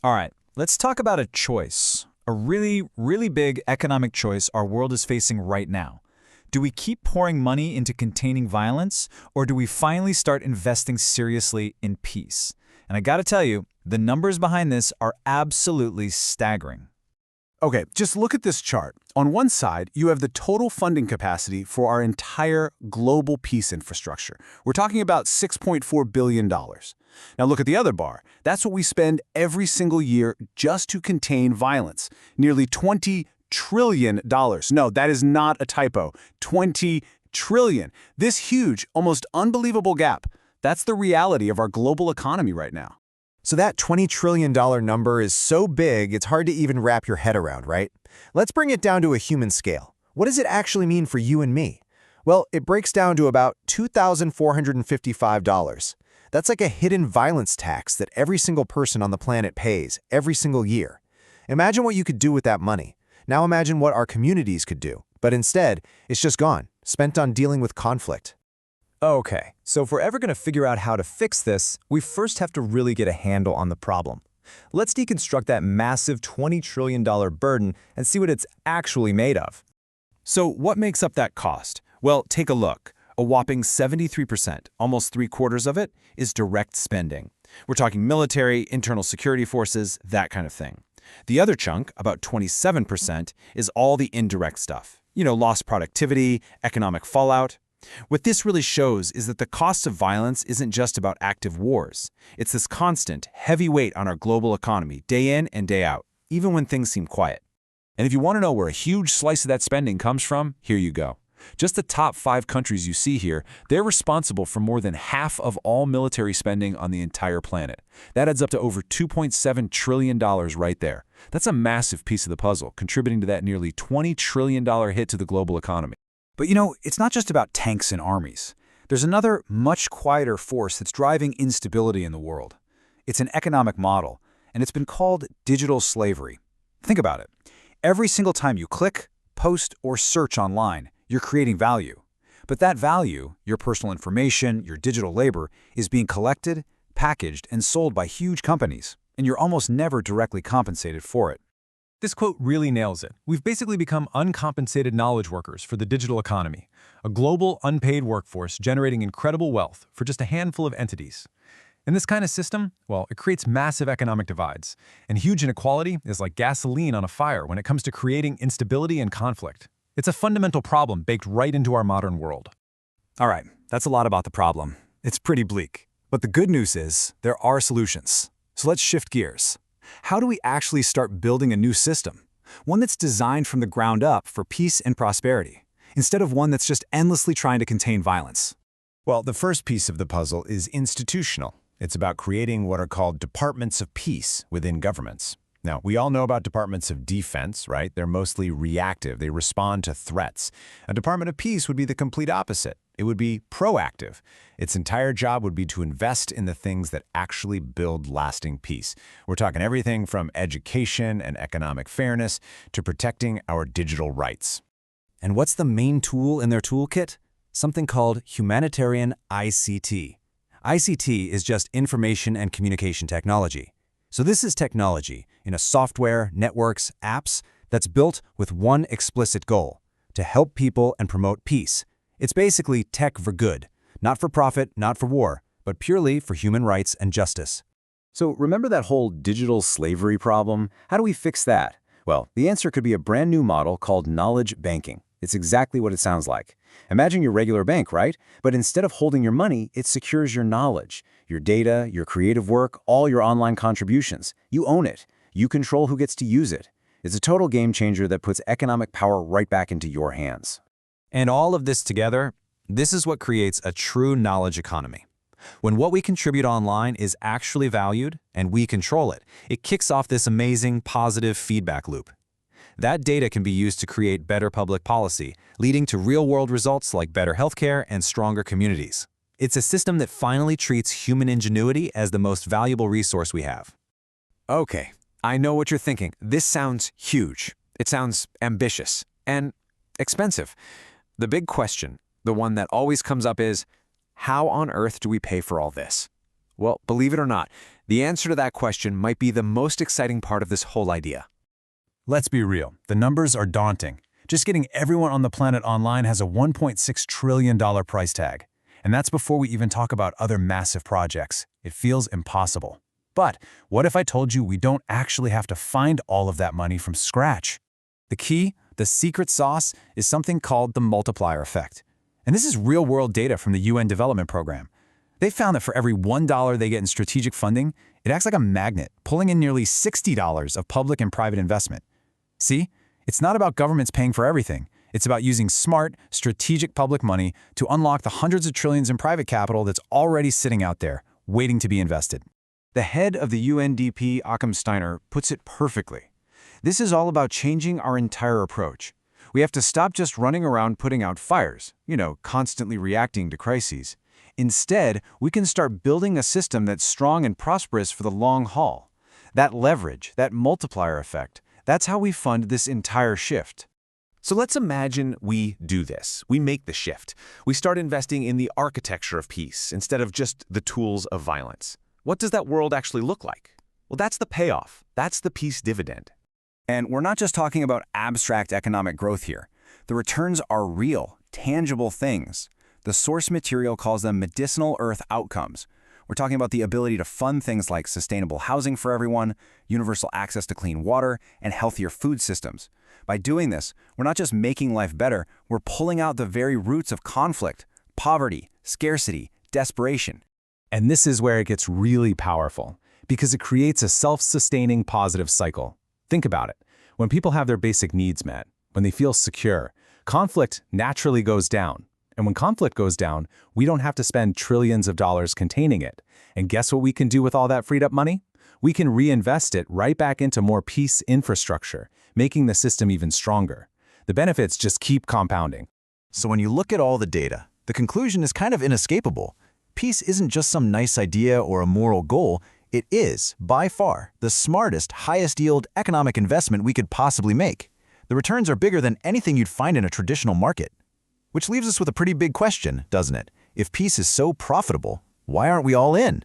All right, let's talk about a choice. A really, really big economic choice our world is facing right now. Do we keep pouring money into containing violence, or do we finally start investing seriously in peace? And I gotta tell you, the numbers behind this are absolutely staggering. Okay, just look at this chart. On one side, you have the total funding capacity for our entire global peace infrastructure. We're talking about $6.4 billion. Now look at the other bar. That's what we spend every single year just to contain violence. Nearly $20 trillion. No, that is not a typo. 20 trillion. This huge, almost unbelievable gap. That's the reality of our global economy right now. So that $20 trillion number is so big, it's hard to even wrap your head around, right? Let's bring it down to a human scale. What does it actually mean for you and me? Well, it breaks down to about $2,455. That's like a hidden violence tax that every single person on the planet pays every single year. Imagine what you could do with that money. Now imagine what our communities could do. But instead, it's just gone, spent on dealing with conflict. Okay, so if we're ever going to figure out how to fix this, we first have to really get a handle on the problem. Let's deconstruct that massive $20 trillion burden and see what it's actually made of. So what makes up that cost? Well, take a look. A whopping 73%, almost 3/4 of it, is direct spending. We're talking military, internal security forces, that kind of thing. The other chunk, about 27%, is all the indirect stuff. Lost productivity, economic fallout. What this really shows is that the cost of violence isn't just about active wars. It's this constant, heavy weight on our global economy, day in and day out, even when things seem quiet. And if you want to know where a huge slice of that spending comes from, here you go. Just the top 5 countries you see here, they're responsible for more than half of all military spending on the entire planet. That adds up to over $2.7 trillion right there. That's a massive piece of the puzzle, contributing to that nearly $20 trillion hit to the global economy. But it's not just about tanks and armies. There's another, much quieter force that's driving instability in the world. It's an economic model, and it's been called digital slavery. Think about it. Every single time you click, post, or search online, you're creating value. But that value, your personal information, your digital labor, is being collected, packaged, and sold by huge companies, and you're almost never directly compensated for it. This quote really nails it. We've basically become uncompensated knowledge workers for the digital economy, a global, unpaid workforce generating incredible wealth for just a handful of entities. In this kind of system, well, it creates massive economic divides, and huge inequality is like gasoline on a fire when it comes to creating instability and conflict. It's a fundamental problem baked right into our modern world. All right, that's a lot about the problem. It's pretty bleak. But the good news is there are solutions. So let's shift gears. How do we actually start building a new system? One that's designed from the ground up for peace and prosperity, instead of one that's just endlessly trying to contain violence. Well, the first piece of the puzzle is institutional. It's about creating what are called departments of peace within governments. Now, we all know about departments of defense, right? They're mostly reactive. They respond to threats. A department of peace would be the complete opposite. It would be proactive. Its entire job would be to invest in the things that actually build lasting peace. We're talking everything from education and economic fairness to protecting our digital rights. And what's the main tool in their toolkit? Something called humanitarian ICT. ICT is just information and communication technology. So this is technology in a software, networks, apps that's built with one explicit goal: to help people and promote peace. It's basically tech for good, not for profit, not for war, but purely for human rights and justice. So remember that whole digital slavery problem? How do we fix that? Well, the answer could be a brand new model called knowledge banking. It's exactly what it sounds like. Imagine your regular bank, right? But instead of holding your money, it secures your knowledge, your data, your creative work, all your online contributions. You own it. You control who gets to use it. It's a total game changer that puts economic power right back into your hands. And all of this together, this is what creates a true knowledge economy. When what we contribute online is actually valued and we control it, it kicks off this amazing positive feedback loop. That data can be used to create better public policy, leading to real-world results like better healthcare and stronger communities. It's a system that finally treats human ingenuity as the most valuable resource we have. Okay, I know what you're thinking. This sounds huge. It sounds ambitious and expensive. The big question, the one that always comes up is, how on earth do we pay for all this? Well, believe it or not, the answer to that question might be the most exciting part of this whole idea. Let's be real, the numbers are daunting. Just getting everyone on the planet online has a $1.6 trillion price tag. And that's before we even talk about other massive projects. It feels impossible. But what if I told you we don't actually have to find all of that money from scratch? The key, the secret sauce, is something called the multiplier effect. And this is real-world data from the UN Development Program. They found that for every $1 they get in strategic funding, it acts like a magnet, pulling in nearly $60 of public and private investment. See, it's not about governments paying for everything. It's about using smart, strategic public money to unlock the hundreds of trillions in private capital that's already sitting out there, waiting to be invested. The head of the UNDP, Occam Steiner, puts it perfectly. This is all about changing our entire approach. We have to stop just running around putting out fires, constantly reacting to crises. Instead, we can start building a system that's strong and prosperous for the long haul. That leverage, that multiplier effect, that's how we fund this entire shift. So let's imagine we do this. We make the shift. We start investing in the architecture of peace instead of just the tools of violence. What does that world actually look like? Well, that's the payoff. That's the peace dividend. And we're not just talking about abstract economic growth here. The returns are real, tangible things. The source material calls them medicinal Earth outcomes. We're talking about the ability to fund things like sustainable housing for everyone, universal access to clean water, and healthier food systems. By doing this, we're not just making life better, we're pulling out the very roots of conflict, poverty, scarcity, desperation. And this is where it gets really powerful, because it creates a self-sustaining positive cycle. Think about it. When people have their basic needs met, when they feel secure, conflict naturally goes down. And when conflict goes down, we don't have to spend trillions of dollars containing it. And guess what we can do with all that freed up money? We can reinvest it right back into more peace infrastructure, making the system even stronger. The benefits just keep compounding. So when you look at all the data, the conclusion is kind of inescapable. Peace isn't just some nice idea or a moral goal. It is, by far, the smartest, highest-yield economic investment we could possibly make. The returns are bigger than anything you'd find in a traditional market. Which leaves us with a pretty big question, doesn't it? If peace is so profitable, why aren't we all in?